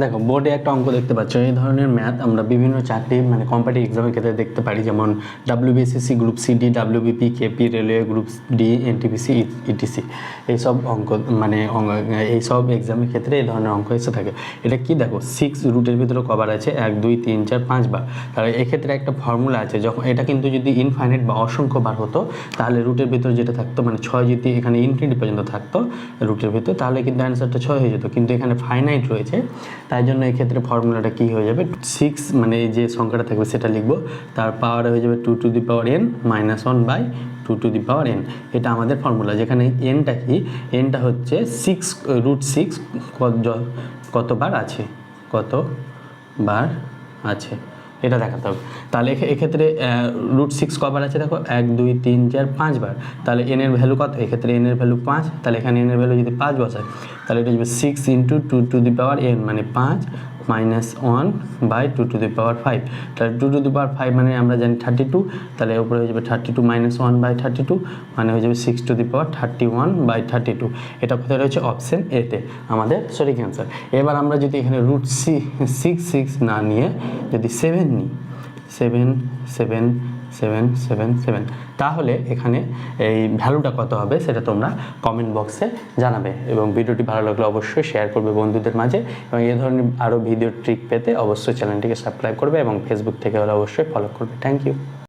দেখো বোর্ডে একটা অঙ্ক দেখতে পাচ্ছ, এই ধরনের ম্যাথ আমরা বিভিন্ন চাকরি মানে কম্পিটিটিভ এক্সামের ক্ষেত্রে দেখতে পারি, যেমন WBSSC group C D, WBP, KP, railway group D, NTPC, etc, এইসব অঙ্ক মানে এইসব এক্সামের ক্ষেত্রে এই ধরনের অঙ্ক এসে থাকে। এটা কি দেখো 6 রুটের ভিতরে কভার আছে 1 2 3 4 5 বার। তাহলে এক্ষেত্রে একটা ফর্মুলা আছে, যখন এটা কিন্তু যদি ইনফাইনাইট বা অসংখ্য বার হতো তাহলে রুটের ভিতরে যেটা থাকতো মানে 6 যদি এখানে ইনফিনিটি পর্যন্ত থাকতো রুটের ভিতরে তাহলে কিন্তু অ্যান্সারটা 6 হয়ে যেত, কিন্তু এখানে ফাইনাইট রয়েছে তাই জন্য এক্ষেত্রে ফর্মুলাটা কী হয়ে যাবে 6 মানে এই যে সংখ্যাটা থাকবে সেটা লিখবো, তার পাওয়ার হয়ে যাবে 2 to the power n minus 1 by 2 to the power n। এটা আমাদের ফর্মুলা, যেখানে এনটা কি, এনটা হচ্ছে 6 রুট 6 কতবার আছে, কতবার আছে এটা দেখাতে হবে। তাহলে এক্ষেত্রে রুট 6 কবার আছে দেখো 1 2 3 4 5 বার। তাহলে n এর ভ্যালু কত, এক্ষেত্রে n এর ভ্যালু 5, তাহলে এখানে n এর ভ্যালু যদি 5 বসায় তাহলে এটা হবে 6 into 2 to the power n মানে 5 মাইনাস 1 বাই 2 টু দি পাওয়ার 5। তাহলে 2 টু দি পাওয়ার 5 মানে আমরা জানি 32, তাহলে উপরে হয়ে যাবে 32 মাইনাস 1 বাই 32 মানে হয়ে যাবে 6 টু দি পাওয়ার 31 বাই 32। এটা কোথায় রয়েছে, অপশন এতে আমাদের সঠিক অ্যান্সার। এবার আমরা যদি এখানে রুট 6 না নিয়ে যদি 7 নিই, 7 7 7 7 7, তাহলে এখানে এই ভ্যালুটা কত হবে সেটা তোমরা কমেন্ট বক্সে জানাবে। এবং ভিডিওটি ভালো লাগলে অবশ্যই শেয়ার করবে বন্ধুদের মাঝে, এবং এই ধরনের আরও ভিডিও ট্রিক পেতে অবশ্যই চ্যানেলটিকে সাবস্ক্রাইব করবে এবং ফেসবুক থেকে হলে অবশ্যই ফলো করবে। Thank you.